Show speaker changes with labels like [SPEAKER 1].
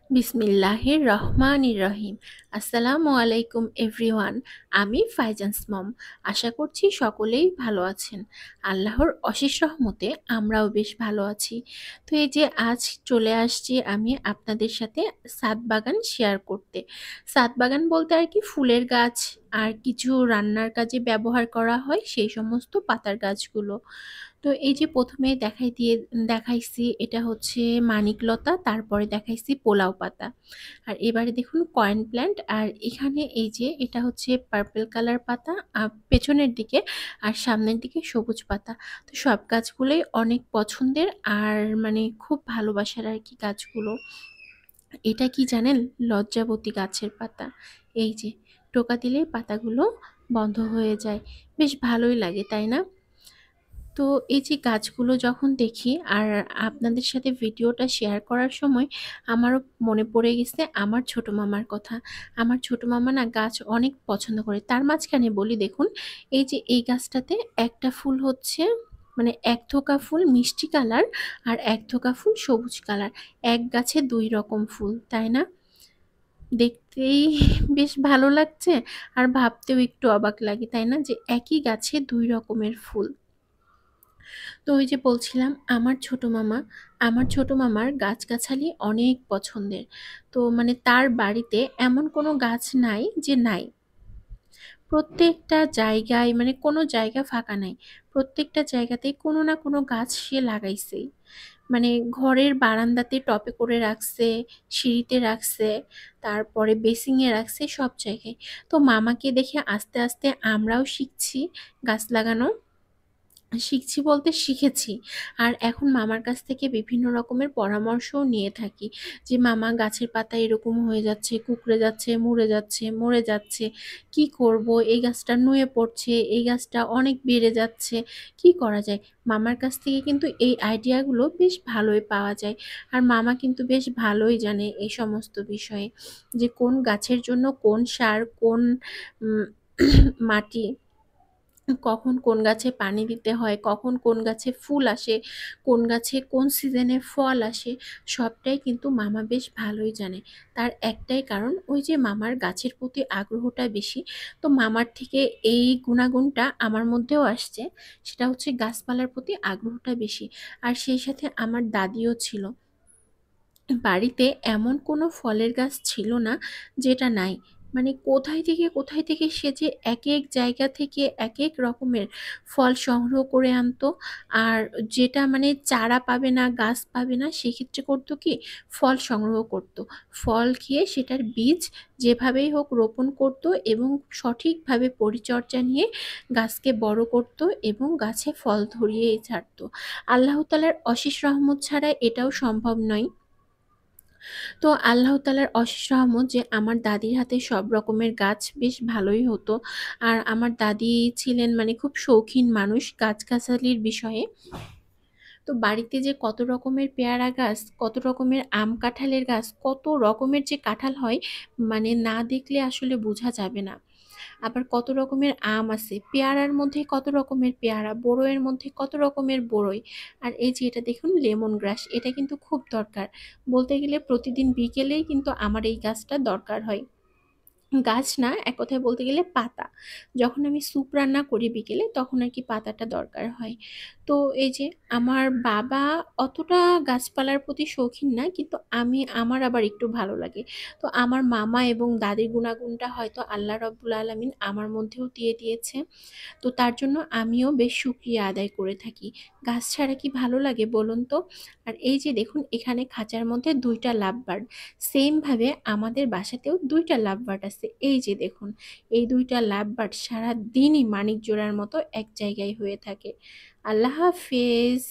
[SPEAKER 1] বিসমিল্লাহির রহমানির রহিম। আসসালামু আলাইকুম এভরিওয়ান। আমি ফাইজান্স মম। আশা করছি সকলেই ভালো আছেন। আল্লাহর অশেষ রহমতে আমরাও বেশ ভালো আছি। তো এই যে আজ চলে আসছি আমি আপনাদের সাথে ছাদ বাগান শেয়ার করতে। ছাদ বাগান বলতে আর কি ফুলের গাছ আর কিছু রান্নার কাজে ব্যবহার করা হয় সেই সমস্ত পাতার গাছগুলো। তো এই যে প্রথমে দেখাইছি এটা হচ্ছে মানিকলতা, তারপরে দেখাইছি পোলাও পাতা, আর এবারে দেখুন কয়েন প্ল্যান্ট, আর এখানে এই যে এটা হচ্ছে পার্পল কালার পাতা পেছনের দিকে, আর সামনের দিকে সবুজ পাতা। তো সব গাছগুলোই অনেক পছন্দের আর মানে খুব ভালোবাসার আর কি গাছগুলো। এটা কি জানেন? লজ্জাবতী গাছের পাতা। এই যে টোকা দিলে পাতাগুলো বন্ধ হয়ে যায়, বেশ ভালোই লাগে তাই না? তো এই যে গাছগুলো যখন দেখি আর আপনাদের সাথে ভিডিওটা শেয়ার করার সময় আমারও মনে পড়ে গেছে আমার ছোট মামার কথা। আমার ছোট মামা না গাছ অনেক পছন্দ করে। তার মাঝখানে বলি দেখুন, এই যে এই গাছটাতে একটা ফুল হচ্ছে মানে এক থোকা ফুল মিষ্টি কালার আর এক থোকা ফুল সবুজ কালার। এক গাছে দুই রকম ফুল, তাই না? দেখতেই বেশ ভালো লাগছে আর ভাবতেও একটু অবাক লাগে, তাই না, যে একই গাছে দুই রকমের ফুল। তো ওই যে বলছিলাম আমার ছোট মামার গাছগাছালি অনেক পছন্দের। তো মানে তার বাড়িতে এমন কোনো গাছ নাই যে নাই। প্রত্যেকটা জায়গায় মানে কোনো জায়গা ফাঁকা নাই। প্রত্যেকটা জায়গাতেই কোনো না কোনো গাছ সে লাগাইছেই। মানে ঘরের বারান্দাতে টবে করে রাখছে, সিঁড়িতে রাখছে, তারপরে বেসিংয়ে রাখছে, সব জায়গায়। তো মামাকে দেখে আস্তে আস্তে আমরাও গাছ লাগানো শিখছি বলতে শিখেছি। আর এখন মামার কাছ থেকে বিভিন্ন রকমের পরামর্শও নিয়ে থাকি, যে মামা গাছের পাতা এরকম হয়ে যাচ্ছে, কুঁকড়ে যাচ্ছে, মরে যাচ্ছে, কি করব, এই গাছটা নুয়ে পড়ছে, এই গাছটা অনেক বেড়ে যাচ্ছে, কি করা যায়। মামার কাছ থেকে কিন্তু এই আইডিয়াগুলো বেশ ভালোই পাওয়া যায়। আর মামা কিন্তু বেশ ভালোই জানে এই সমস্ত বিষয়ে, যে কোন গাছের জন্য কোন সার, কোন উম, মাটি, কখন কোন গাছে পানি দিতে হয়, কখন কোন গাছে ফুল আসে, কোন গাছে কোন সিজনে ফল আসে, সবটাই কিন্তু মামা বেশ ভালোই জানে। তার একটাই কারণ, ওই যে মামার গাছের প্রতি আগ্রহটা বেশি। তো মামার থেকে এই গুণাগুণটা আমার মধ্যেও আসছে, সেটা হচ্ছে গাছপালার প্রতি আগ্রহটা বেশি। আর সেই সাথে আমার দাদিও ছিল। বাড়িতে এমন কোনো ফলের গাছ ছিল না যেটা নাই। মানে কোথায় থেকে সে যে এক এক জায়গা থেকে এক এক রকমের ফল সংগ্রহ করে আনতো। আর যেটা মানে চারা পাবে না, গাছ পাবে না, সেক্ষেত্রে করতো কি, ফল সংগ্রহ করতো। ফল খেয়ে সেটার বীজ যেভাবেই হোক রোপণ করতো এবং সঠিকভাবে পরিচর্যা নিয়ে গাছকে বড় করতো এবং গাছে ফল ধরিয়েই ছাড়তো। আল্লাহ তাআলার অশেষ রহমত ছাড়া এটাও সম্ভব নয়। তো আল্লাহ তাআলার অশেষ রহমত যে আমার দাদির হাতে সব রকমের গাছ বেশ ভালোই হতো। আর আমার দাদি ছিলেন মানে খুব শৌখিন মানুষ গাছগাছালির বিষয়ে। তো বাড়িতে যে কত রকমের পেয়ারা গাছ, কত রকমের আম কাঁঠালের গাছ, কত রকমের যে কাঁঠাল হয়, মানে না দেখলে আসলে বোঝা যাবে না। আবার কত রকমের আম আছে, পেয়ারার মধ্যে কত রকমের পেয়ারা, বড়ইয়ের মধ্যে কত রকমের বড়ই। আর এই যে এটা দেখুন লেমন গ্রাস, এটা কিন্তু খুব দরকার। বলতে গেলে প্রতিদিন বিকেলেই কিন্তু আমার এই গাছটা দরকার হয়। গাছ না, এক কথায় বলতে গেলে পাতা। যখন আমি স্যুপ রান্না করি বিকেলে তখন আর কি পাতাটা দরকার হয়। তো এই যে আমার বাবা অতটা গাছপালার প্রতি শৌখিন না, কিন্তু আমার আবার একটু ভালো লাগে। তো আমার মামা এবং দাদির গুণাগুণটা হয়তো আল্লাহ রাব্বুল আলামিন আমার মধ্যেও দিয়ে দিয়েছে। তো তার জন্য আমিও বেশ শুকরিয়া আদায় করে থাকি। গাছ ছাড়া কি ভালো লাগে বলুন তো? আর এই যে দেখুন এখানে খাঁচার মধ্যে ২ টা লাভ বার্ড। সেম ভাবে আমাদের বাসাতেও ২ টা লাভ বার্ড আছে। এই যে দেখুন, এই ২ টা লাভ বার্ড সারাদিনই মানিক জোড়ার মতো এক জায়গায় হয়ে থাকে। আল্লাহ হাফেজ।